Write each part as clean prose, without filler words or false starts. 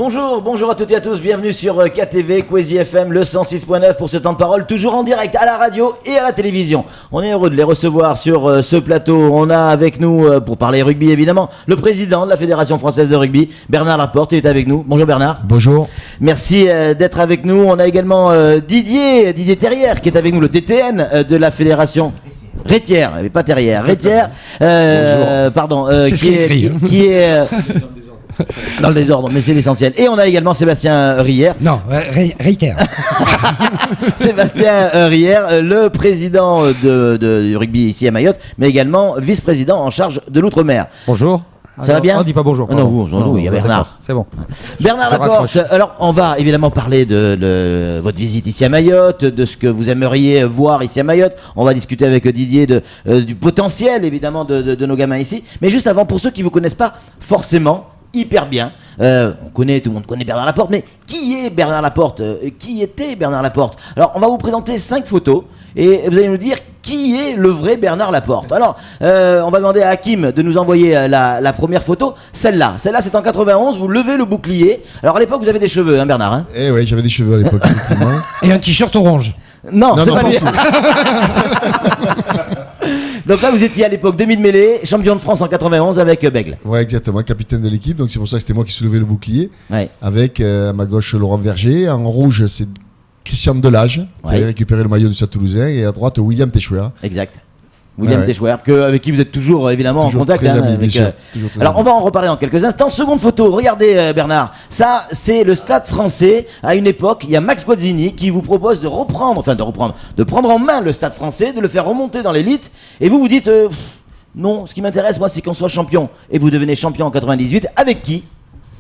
Bonjour à toutes et à tous, bienvenue sur KTV, Kwezi FM, le 106.9 pour ce temps de parole, toujours en direct à la radio et à la télévision. On est heureux de les recevoir sur ce plateau. On a avec nous, pour parler rugby évidemment, le président de la Fédération Française de Rugby, Bernard Laporte, il est avec nous. Bonjour Bernard. Bonjour. Merci d'être avec nous. On a également Didier Terrière qui est avec nous, le DTN de la Fédération. Rétière, mais pas Terrière, Rétière, qui est dans le désordre, mais c'est l'essentiel. Et on a également Sébastien Rière. Non, Rétière. Sébastien Rière, le président du rugby ici à Mayotte, mais également vice-président en charge de l'outre-mer. Bonjour. Ça va bien ? On dit pas bonjour. Non, il y a Bernard. C'est bon. Bernard Laporte, alors on va évidemment parler de votre visite ici à Mayotte, de ce que vous aimeriez voir ici à Mayotte. On va discuter avec Didier du potentiel évidemment de nos gamins ici. Mais juste avant, pour ceux qui ne vous connaissent pas forcément hyper bien, tout le monde connaît Bernard Laporte, mais qui est Bernard Laporte ? Qui était Bernard Laporte ? Alors on va vous présenter 5 photos et vous allez nous dire qui est le vrai Bernard Laporte. Alors on va demander à Hakim de nous envoyer la première photo. Celle-là c'est en 91, vous levez le bouclier. Alors à l'époque vous avez des cheveux hein, Bernard hein ? Eh oui, j'avais des cheveux à l'époque. Et un t-shirt orange. Non, c'est pas lui. Donc là, vous étiez à l'époque demi-de-mêlée, champion de France en 91 avec Bègle. Ouais, exactement, capitaine de l'équipe. Donc c'est pour ça que c'était moi qui soulevais le bouclier. Ouais. Avec à ma gauche Laurent Verger. En rouge, c'est Christian Delage qui avait récupéré le maillot du Stade Toulousain. Et à droite, William Téchouer. Exact. William Téchouer, avec qui vous êtes toujours évidemment en contact. Alors on va en reparler dans quelques instants. Seconde photo, regardez Bernard. Ça, c'est le Stade Français. À une époque, il y a Max Guazzini qui vous propose de prendre en main le Stade Français, de le faire remonter dans l'élite. Et vous dites, non, ce qui m'intéresse, moi, c'est qu'on soit champion. Et vous devenez champion en 98. Avec qui ?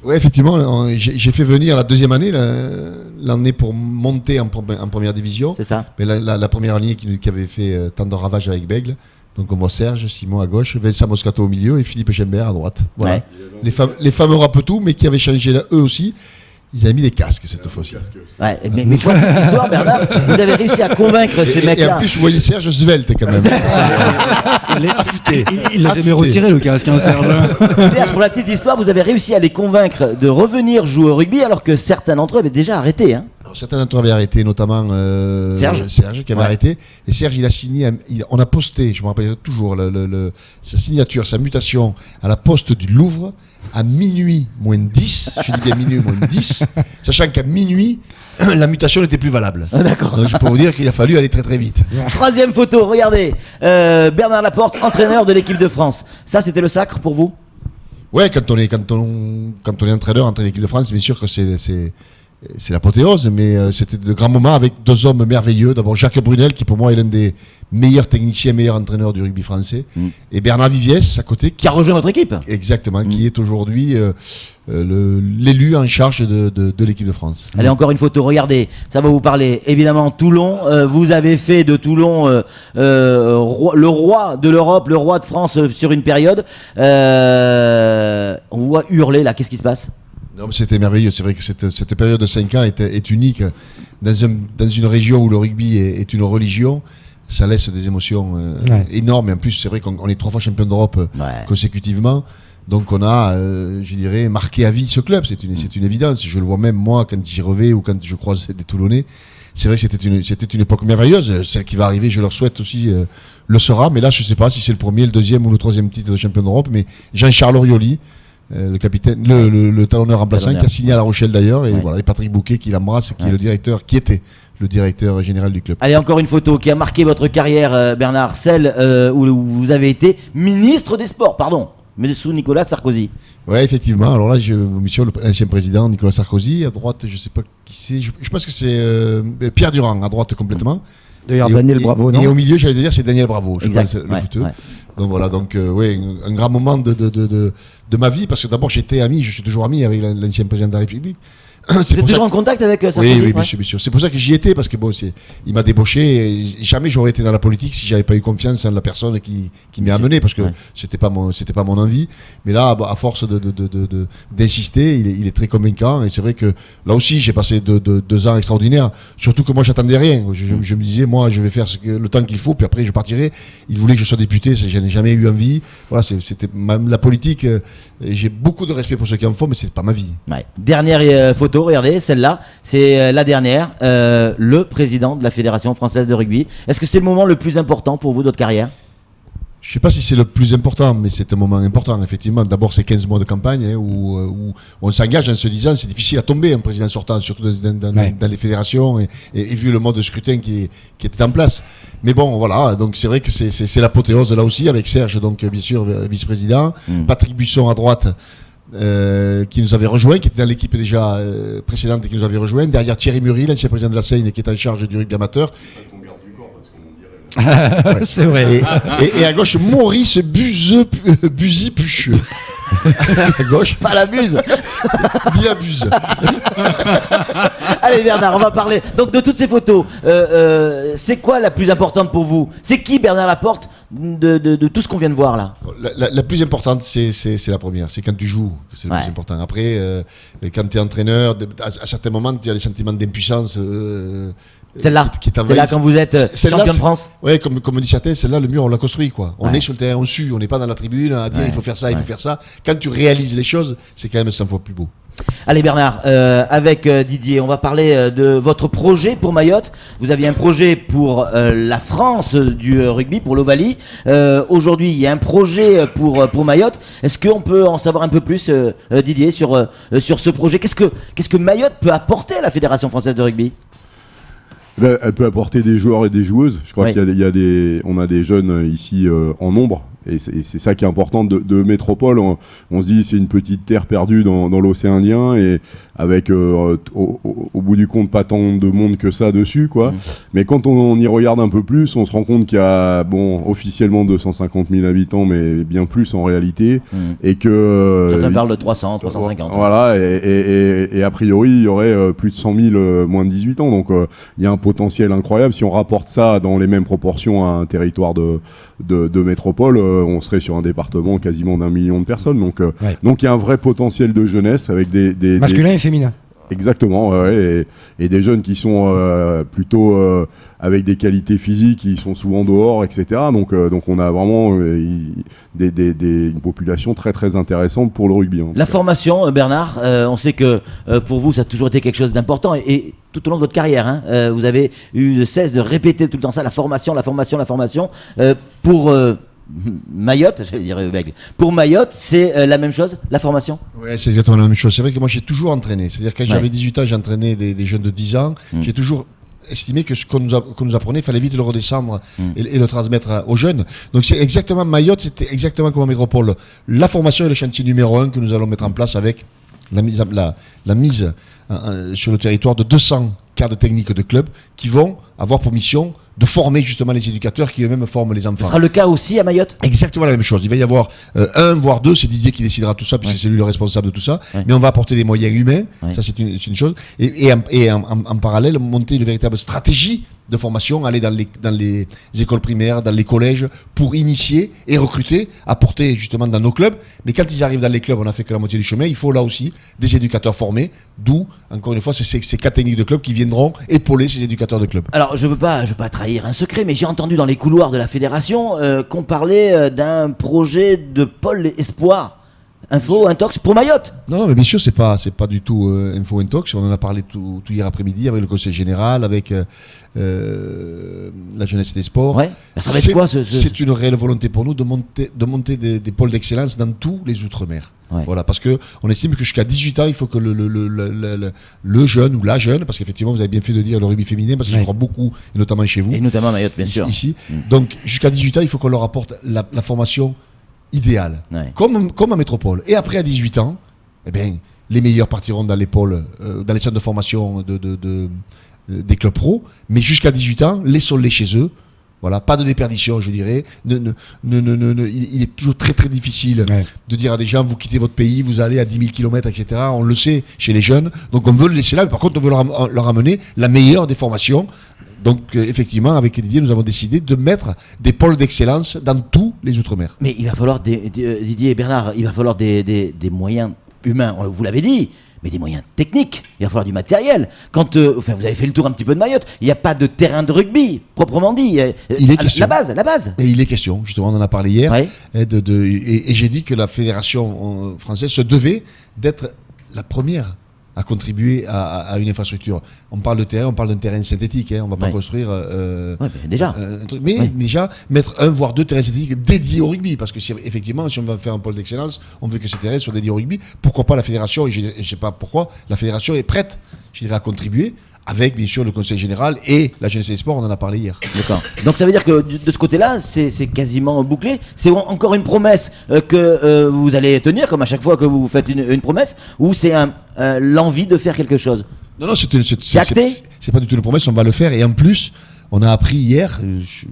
Oui, effectivement, j'ai fait venir la deuxième année, l'année pour monter en première division. C'est ça. Mais la première année qui avait fait tant de ravages avec Bègle. Donc on voit Serge, Simon à gauche, Vincent Moscato au milieu et Philippe Chembert à droite. Voilà. Ouais. Les fameux rappetous, mais qui avaient changé eux aussi. Ils avaient mis des casques cette fois-ci. Ouais, mais quoi toute l'histoire, Bernard, vous avez réussi à convaincre ces mecs-là. Et en plus, vous voyez Serge svelte quand même. Affûté. Il l'a jamais retiré le casque, hein, Serge. Serge, pour la petite histoire, vous avez réussi à les convaincre de revenir jouer au rugby alors que certains d'entre eux avaient déjà arrêté. Hein. Alors, certains d'entre eux avaient arrêté, notamment Serge qui avait arrêté. Et Serge, il a signé, on a posté, je me rappelle toujours, sa signature, sa mutation à la poste du Louvre à minuit moins 10, je dis bien minuit moins 10, sachant qu'à minuit, la mutation n'était plus valable. Ah, d'accord. Donc je peux vous dire qu'il a fallu aller très très vite. Troisième photo, regardez, Bernard Laporte, entraîneur de l'équipe de France. Ça, c'était le sacre pour vous ? Ouais, quand on est entraîneur en l'équipe de France, bien sûr que c'est l'apothéose, mais c'était de grands moments avec deux hommes merveilleux. D'abord Jacques Brunel, qui pour moi est l'un des meilleurs techniciens, meilleurs entraîneurs du rugby français, et Bernard Viviès à côté, qui a rejoint votre équipe. Exactement, qui est aujourd'hui l'élu en charge de l'équipe de France. Allez, encore une photo, regardez, ça va vous parler. Évidemment, Toulon, vous avez fait de Toulon le roi de l'Europe, le roi de France sur une période. On vous voit hurler là, qu'est-ce qui se passe ? Non, mais c'était merveilleux. C'est vrai que cette période de 5 ans est unique. Dans une région où le rugby est une religion, ça laisse des émotions énormes. Et en plus, c'est vrai qu'on est 3 fois champion d'Europe consécutivement. Donc on a, je dirais, marqué à vie ce club. C'est une évidence. Je le vois même moi quand j'y revais ou quand je croise des Toulonnais. C'est vrai que c'était une époque merveilleuse. Celle qui va arriver, je leur souhaite aussi, le sera. Mais là, je ne sais pas si c'est le premier, le deuxième ou le troisième titre de champion d'Europe. Mais Jean-Charles Orioli, le capitaine, le talonneur remplaçant, qui a signé à La Rochelle d'ailleurs, et Patrick Bouquet qui l'embrasse, qui est le directeur, qui était le directeur général du club. Allez, encore une photo qui a marqué votre carrière, Bernard, celle où vous avez été ministre des Sports, mais sous Nicolas Sarkozy. Oui, effectivement. Alors là, mission l'ancien président Nicolas Sarkozy. À droite, je ne sais pas qui c'est. Je pense que c'est Pierre Durand, à droite complètement. D'ailleurs, Daniel Bravo, non ? Et au milieu, j'allais dire, c'est Daniel Bravo, je pense, le footeux. Ouais. Donc voilà, un grand moment de ma vie, parce que d'abord, j'étais ami, je suis toujours ami avec l'ancien président de la République. Vous êtes toujours en contact avec Sarkozy? Oui, bien sûr. C'est pour ça que j'y étais, parce que il m'a débauché. Et jamais j'aurais été dans la politique si j'avais pas eu confiance en la personne qui m'y a amené, parce que c'était pas mon envie. Mais là, à force d'insister, il est très convaincant. Et c'est vrai que là aussi, j'ai passé 2 ans extraordinaires. Surtout que moi, j'attendais rien. Je me disais, moi, je vais faire le temps qu'il faut, puis après, je partirai. Il voulait que je sois député, je n'ai jamais eu envie. Voilà, c'était la politique. J'ai beaucoup de respect pour ceux qui en font, mais c'est pas ma vie. Ouais. Dernière photo, regardez, celle-là, c'est la dernière. Le président de la Fédération française de rugby. Est-ce que c'est le moment le plus important pour vous de votre carrière? Je ne sais pas si c'est le plus important, mais c'est un moment important, effectivement. D'abord, c'est 15 mois de campagne où on s'engage en se disant c'est difficile à tomber un président sortant, surtout dans les fédérations, et vu le mode de scrutin qui était en place. Mais bon, voilà, donc c'est vrai que c'est l'apothéose là aussi, avec Serge, donc bien sûr, vice-président, Patrick Buisson à droite, qui nous avait rejoint, qui était dans l'équipe déjà précédente et qui nous avait rejoint. Derrière Thierry Murry, l'ancien président de la Seine, qui est en charge du rugby amateur. C'est vrai. Et à gauche, Maurice Buzy-Pucheux. À gauche. Pas la buse. Dis la buse. Allez Bernard, on va parler donc de toutes ces photos. C'est quoi la plus importante pour vous? C'est qui Bernard Laporte de tout ce qu'on vient de voir là? La plus importante, c'est la première. C'est quand tu joues que c'est le plus important. Après, quand tu es entraîneur, à certains moments, tu as des sentiments d'impuissance. Celle-là, c'est là quand vous êtes champion de France. Oui, comme dit certains, celle-là, le mur, on l'a construit, quoi. On est sur le terrain, on sue, on n'est pas dans la tribune à dire il faut faire ça, il faut faire ça. Quand tu réalises les choses, c'est quand même 100 fois plus beau. Allez Bernard, avec Didier, on va parler de votre projet pour Mayotte. Vous aviez un projet pour la France du rugby, pour l'Ovalie. Aujourd'hui, il y a un projet pour Mayotte. Est-ce qu'on peut en savoir un peu plus, Didier, sur ce projet? Qu'est-ce que Mayotte peut apporter à la Fédération française de rugby? Elle peut apporter des joueurs et des joueuses. Je crois on a des jeunes ici en nombre. Et c'est ça qui est important de Métropole. On se dit c'est une petite terre perdue dans l'océan Indien et avec au bout du compte pas tant de monde que ça dessus, quoi. Mais quand on y regarde un peu plus, on se rend compte qu'il y a officiellement 250 000 habitants, mais bien plus en réalité, et que certains parlent de 300, 350. Voilà, et a priori il y aurait plus de 100 000 moins de 18 ans. Donc il y a un potentiel incroyable. Si on rapporte ça dans les mêmes proportions à un territoire de métropole, on serait sur un département quasiment d'1 million de personnes. Donc il y a un vrai potentiel de jeunesse avec des masculin et féminin. Exactement, et des jeunes qui sont plutôt avec des qualités physiques, qui sont souvent dehors, etc. Donc on a vraiment une population très très intéressante pour le rugby. La formation, Bernard, on sait que pour vous ça a toujours été quelque chose d'important et tout au long de votre carrière, vous avez eu de cesse de répéter tout le temps ça, la formation. Pour Mayotte, j'allais dire Bègle. Pour Mayotte, c'est la même chose, la formation? Oui, c'est exactement la même chose. C'est vrai que moi j'ai toujours entraîné. C'est-à-dire quand j'avais 18 ans, j'entraînais des jeunes de 10 ans. J'ai toujours estimé que ce qu'on nous apprenait, il fallait vite le redescendre et le transmettre aux jeunes. Donc c'est exactement Mayotte, c'était exactement comme en métropole. La formation est le chantier numéro 1 que nous allons mettre en place avec la mise sur le territoire de 200 cadres techniques de clubs qui vont avoir pour mission de former justement les éducateurs qui eux-mêmes forment les enfants. Ce sera le cas aussi à Mayotte? Exactement la même chose. Il va y avoir un, voire deux, c'est Didier qui décidera tout ça, puisque c'est lui le responsable de tout ça. Mais on va apporter des moyens humains, ça c'est une chose. Et en parallèle, monter une véritable stratégie de formation, aller dans les écoles primaires, dans les collèges, pour initier et recruter, apporter justement dans nos clubs. Mais quand ils arrivent dans les clubs, on n'a fait que la moitié du chemin, il faut là aussi des éducateurs formés, d'où, encore une fois, c'est ces quatre techniques de clubs qui viendront épauler ces éducateurs de clubs. Alors, je veux pas trahir un secret, mais j'ai entendu dans les couloirs de la fédération qu'on parlait d'un projet de pôle espoir. Info Intox pour Mayotte. Non, mais bien sûr, c'est pas du tout Info Intox. On en a parlé tout hier après-midi avec le conseil général, avec la jeunesse des sports. Ouais. Ça va être quoi C'est une réelle volonté pour nous de monter des pôles d'excellence dans tous les outre-mer. Ouais. Voilà, parce que on estime que jusqu'à 18 ans, il faut que le jeune ou la jeune, parce qu'effectivement, vous avez bien fait de dire le rugby féminin, parce que je crois beaucoup, et notamment chez vous. Et notamment à Mayotte, bien sûr. Ici. Donc, jusqu'à 18 ans, il faut qu'on leur apporte la formation idéal, comme en métropole. Et après, à 18 ans, eh bien, les meilleurs partiront dans les pôles, dans les centres de formation des clubs pro, mais jusqu'à 18 ans, laissons-les chez eux. Voilà, pas de déperdition, je dirais. Il est toujours très très difficile de dire à des gens, vous quittez votre pays, vous allez à 10 000 km, etc. On le sait chez les jeunes. Donc on veut le laisser là, mais par contre on veut leur amener la meilleure des formations. Donc effectivement, avec Didier, nous avons décidé de mettre des pôles d'excellence dans tous les Outre-mer. Mais il va falloir, Didier et Bernard, il va falloir des moyens humains, vous l'avez dit, mais des moyens techniques. Il va falloir du matériel. Quand vous avez fait le tour un petit peu de Mayotte, il n'y a pas de terrain de rugby, proprement dit. Il est question. La base. Et il est question, justement, on en a parlé hier, et j'ai dit que la fédération française se devait d'être la première à contribuer à une infrastructure. On parle de terrain, on parle d'un terrain synthétique, on ne va pas construire déjà. Un truc, mais déjà mettre 1 voire 2 terrains synthétiques dédiés au rugby, parce que effectivement, si on va faire un pôle d'excellence, on veut que ces terrains soient dédiés au rugby. Pourquoi pas la fédération, et je ne sais pas pourquoi, la fédération est prête, je dirais, à contribuer, avec bien sûr le Conseil Général et la Jeunesse et des Sports, on en a parlé hier. D'accord. Donc ça veut dire que de ce côté-là, c'est quasiment bouclé. C'est encore une promesse que vous allez tenir, comme à chaque fois que vous faites une promesse, ou c'est l'envie de faire quelque chose? Non, c'est acté. C'est pas du tout une promesse, on va le faire. Et en plus, on a appris hier,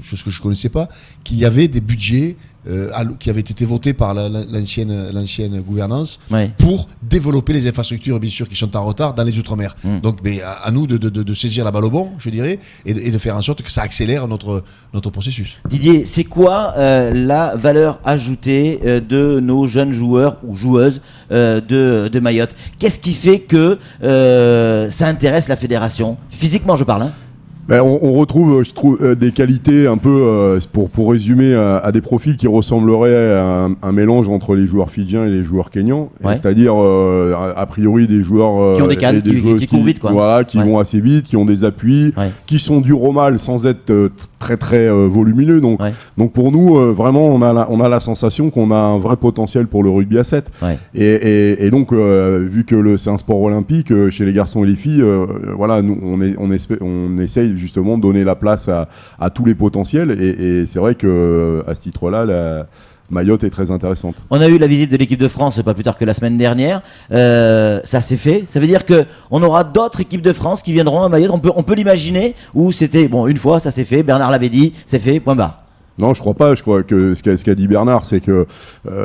chose que je ne connaissais pas, qu'il y avait des budgets qui avaient été votés par l'ancienne gouvernance pour développer les infrastructures, bien sûr, qui sont en retard dans les Outre-mer. Donc, à nous de saisir la balle au bon, je dirais, et de faire en sorte que ça accélère notre processus. Didier, c'est quoi la valeur ajoutée de nos jeunes joueurs ou joueuses de Mayotte? Qu'est-ce qui fait que ça intéresse la fédération? Physiquement, je parle, on retrouve, je trouve, des qualités un peu, pour résumer, à des profils qui ressembleraient à un mélange entre les joueurs fidjiens et les joueurs kenyans. C'est-à-dire, a priori, des joueurs qui ont des cannes, qui courent vite, quoi. Voilà, qui vont assez vite, qui ont des appuis, qui sont durs au mal sans être très très volumineux. Donc pour nous, vraiment, on a la sensation qu'on a un vrai potentiel pour le rugby à 7. Et donc, vu que c'est un sport olympique, chez les garçons et les filles, voilà, nous, on essaye justement de donner la place à tous les potentiels, et c'est vrai que à ce titre-là, la Mayotte est très intéressante. On a eu la visite de l'équipe de France pas plus tard que la semaine dernière. Ça s'est fait. Ça veut dire qu'on aura d'autres équipes de France qui viendront à Mayotte. On peut l'imaginer, où c'était une fois, ça s'est fait. Bernard l'avait dit, c'est fait, point barre. Non, je crois pas. Je crois que ce qu'a dit Bernard, c'est que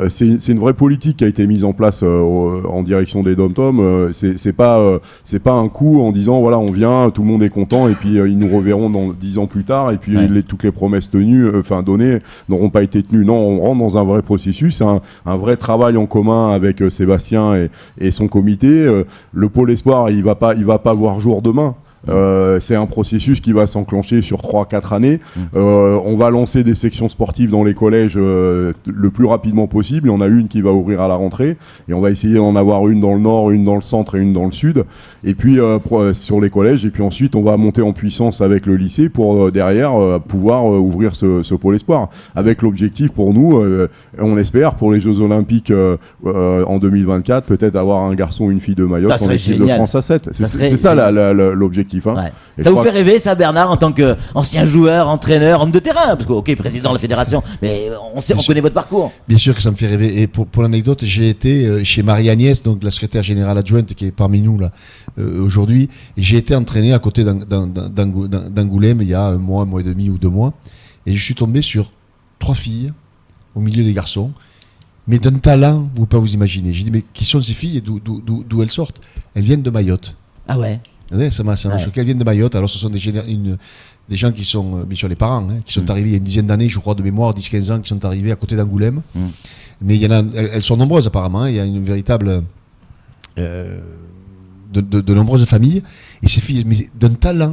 c'est une vraie politique qui a été mise en place en direction des Dom-Tom. C'est pas un coup en disant voilà, on vient, tout le monde est content, et puis ils nous reverront dans 10 ans plus tard, et puis toutes les promesses données n'auront pas été tenues. Non, on rentre dans un vrai processus, un vrai travail en commun avec Sébastien et son comité. Le pôle espoir, il va pas voir jour demain. C'est un processus qui va s'enclencher sur 3-4 années. On va lancer des sections sportives dans les collèges le plus rapidement possible. Il y en a une qui va ouvrir à la rentrée, et on va essayer d'en avoir une dans le nord, une dans le centre et une dans le sud, et puis sur les collèges, et puis ensuite on va monter en puissance avec le lycée pour derrière pouvoir ouvrir ce pôle espoir, avec l'objectif pour nous, on espère pour les Jeux Olympiques en 2024, peut-être avoir un garçon ou une fille de Mayotte en équipe de France à 7. C'est ça l'objectif. Ça vous fait rêver, ça, Bernard, en tant qu'ancien joueur, entraîneur, homme de terrain? Parce que, ok, président de la fédération, mais on connaît votre parcours. Bien sûr que ça me fait rêver. Et pour l'anecdote, j'ai été chez Marie-Agnès, donc la secrétaire générale adjointe qui est parmi nous là aujourd'hui. Et j'ai été entraîné à côté d'Angoulême il y a un mois et demi ou 2 mois. Et je suis tombé sur 3 filles au milieu des garçons, mais d'un talent, vous ne pouvez pas vous imaginer. J'ai dit, mais qui sont ces filles et d'où elles sortent? Elles viennent de Mayotte. Ah ouais? Ça m'a choqué, elles viennent de Mayotte. Alors ce sont des gens qui sont, bien sûr les parents, qui sont arrivés il y a une dizaine d'années, je crois, de mémoire, 10-15 ans, qui sont arrivés à côté d'Angoulême. Mais il y en a, elles sont nombreuses apparemment, il y a une véritable... de nombreuses familles, et ces filles, mais d'un talent,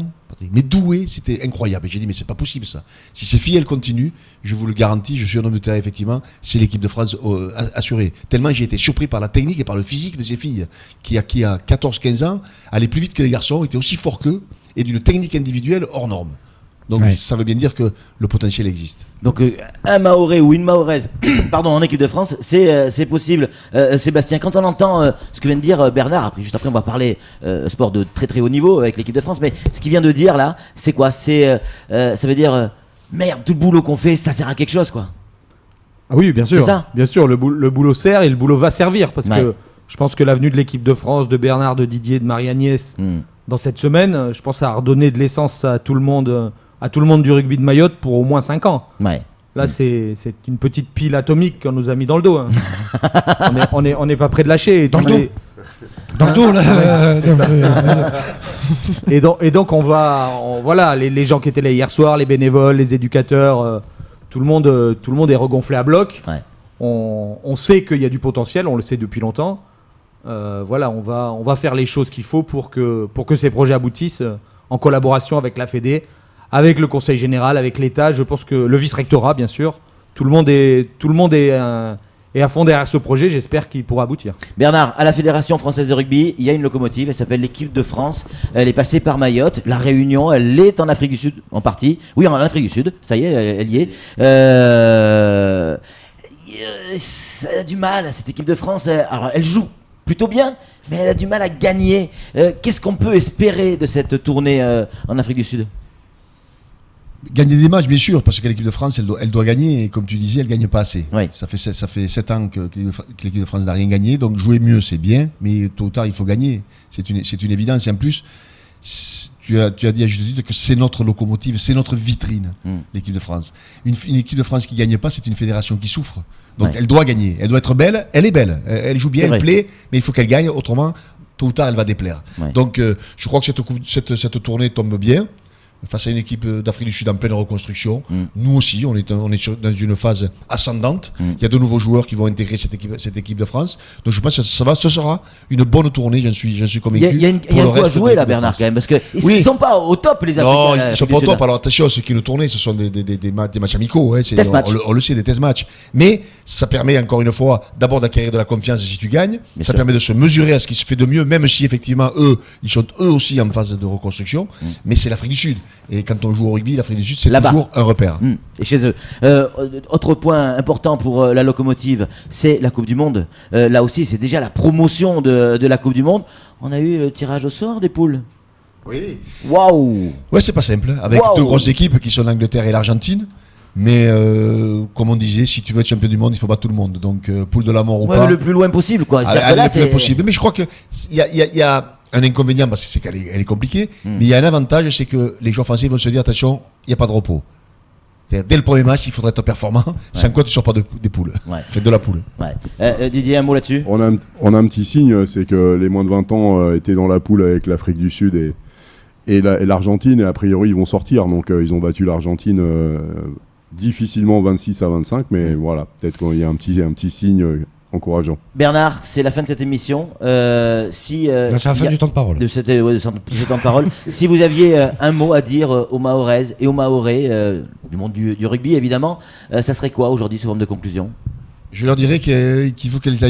mais douées, c'était incroyable. Et j'ai dit, mais c'est pas possible ça. Si ces filles, elles continuent, je vous le garantis, je suis un homme de terrain, effectivement, c'est l'équipe de France assurée. Tellement j'ai été surpris par la technique et par le physique de ces filles, qui a 14-15 ans, allaient plus vite que les garçons, étaient aussi forts qu'eux, et d'une technique individuelle hors norme. Donc ça veut bien dire que le potentiel existe. Donc un Mahorais ou une Mahoraise en équipe de France, c'est possible. Sébastien, quand on entend ce que vient de dire Bernard, juste après on va parler sport de très très haut niveau avec l'équipe de France, mais ce qu'il vient de dire là, c'est quoi? Ça veut dire merde, tout le boulot qu'on fait, ça sert à quelque chose, quoi. Ah oui, bien sûr. C'est ça. Bien sûr, le boulot sert et le boulot va servir, parce que je pense que l'avenue de l'équipe de France, de Bernard, de Didier, de Marie-Agnès, dans cette semaine, je pense, ça a redonné de l'essence à tout le monde à tout le monde du rugby de Mayotte pour au moins 5 ans. Ouais. Là, c'est une petite pile atomique qu'on nous a mis dans le dos. Hein. on n'est pas près de lâcher. Dans le dos. Dans le dos, là. Et donc, voilà, les gens qui étaient là hier soir, les bénévoles, les éducateurs, tout le monde est regonflé à bloc. Ouais. On sait qu'il y a du potentiel, on le sait depuis longtemps. Voilà, on va faire les choses qu'il faut pour que ces projets aboutissent en collaboration avec la Fédé, avec le Conseil Général, avec l'État. Je pense que le vice-rectorat, bien sûr, tout le monde est à fond derrière ce projet. J'espère qu'il pourra aboutir. Bernard, à la Fédération Française de Rugby, il y a une locomotive, elle s'appelle l'équipe de France. Elle est passée par Mayotte. La Réunion, elle est en Afrique du Sud, en partie. Oui, en Afrique du Sud, ça y est, elle y est. Elle a du mal, cette équipe de France. Alors, elle joue plutôt bien, mais elle a du mal à gagner. Qu'est-ce qu'on peut espérer de cette tournée en Afrique du Sud ? Gagner des matchs, bien sûr, parce que l'équipe de France, elle doit gagner, et comme tu disais, elle ne gagne pas assez. Oui. Ça fait 7 ans que l'équipe de France n'a rien gagné, donc jouer mieux, c'est bien, mais tôt ou tard, il faut gagner. C'est une évidence. Et en plus, tu as dit à juste titre que c'est notre locomotive, c'est notre vitrine, l'équipe de France. Une équipe de France qui ne gagne pas, c'est une fédération qui souffre. Donc elle doit gagner, elle doit être belle, elle est belle, elle joue bien, elle plaît, mais il faut qu'elle gagne, autrement, tôt ou tard, elle va déplaire. Ouais. Donc je crois que cette tournée tombe bien. Face à une équipe d'Afrique du Sud en pleine reconstruction. Nous aussi, on est dans une phase ascendante. Il y a de nouveaux joueurs qui vont intégrer cette équipe de France. Donc je pense que ce sera une bonne tournée, j'en suis convaincu. Il y a un coup à jouer là, Bernard, quand même, parce qu'ils ne sont pas au top, les Africains. Non, ils ne sont pas au top. Alors attention, ce qui est une tournée, ce sont des matchs amicaux. Hein, on le sait, des test matchs. Mais ça permet, encore une fois, d'abord d'acquérir de la confiance si tu gagnes. Ça permet de se mesurer à ce qui se fait de mieux, même si effectivement, ils sont eux aussi en phase de reconstruction. Mais c'est l'Afrique du Sud. Et quand on joue au rugby, l'Afrique du Sud, c'est toujours un repère. Et chez eux. Autre point important pour la locomotive, c'est la Coupe du Monde. Là aussi, c'est déjà la promotion de la Coupe du Monde. On a eu le tirage au sort des poules. Oui. Waouh. Ouais, c'est pas simple. Avec deux grosses équipes qui sont l'Angleterre et l'Argentine. Mais comme on disait, si tu veux être champion du monde, il faut battre tout le monde. Donc, poule de la mort ou pas. Le plus loin possible, quoi. Le plus loin possible. Mais je crois qu'il y a un inconvénient, parce que c'est qu'elle est compliquée, mais il y a un avantage, c'est que les joueurs français vont se dire, attention, il n'y a pas de repos. C'est-à-dire, dès le premier match, il faudrait être performant, sans quoi tu ne sors pas des poules. Faites de la poule. Didier, un mot là-dessus ? On a un petit signe, c'est que les moins de 20 ans étaient dans la poule avec l'Afrique du Sud et l'Argentine, et a priori, ils vont sortir. Donc, ils ont battu l'Argentine difficilement 26-25, mais voilà, peut-être qu'il y a un petit signe encourageant. Bernard, c'est la fin de cette émission. C'est la fin du temps de parole. De ce temps de parole. Si vous aviez un mot à dire aux Mahoraises et aux Mahorais, du monde du rugby évidemment, ça serait quoi aujourd'hui sous forme de conclusion ? Je leur dirais qu'il faut qu'elles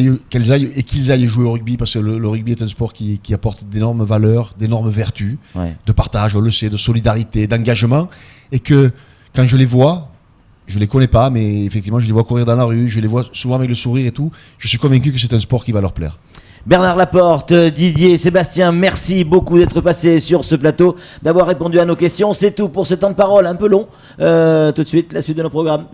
aillent jouer au rugby, parce que le rugby est un sport qui apporte d'énormes valeurs, d'énormes vertus, de partage, on le sait, de solidarité, d'engagement, et que quand je les vois, je les connais pas, mais effectivement, je les vois courir dans la rue, je les vois souvent avec le sourire et tout. Je suis convaincu que c'est un sport qui va leur plaire. Bernard Laporte, Didier, Sébastien, merci beaucoup d'être passés sur ce plateau, d'avoir répondu à nos questions. C'est tout pour ce temps de parole un peu long. Tout de suite, la suite de nos programmes.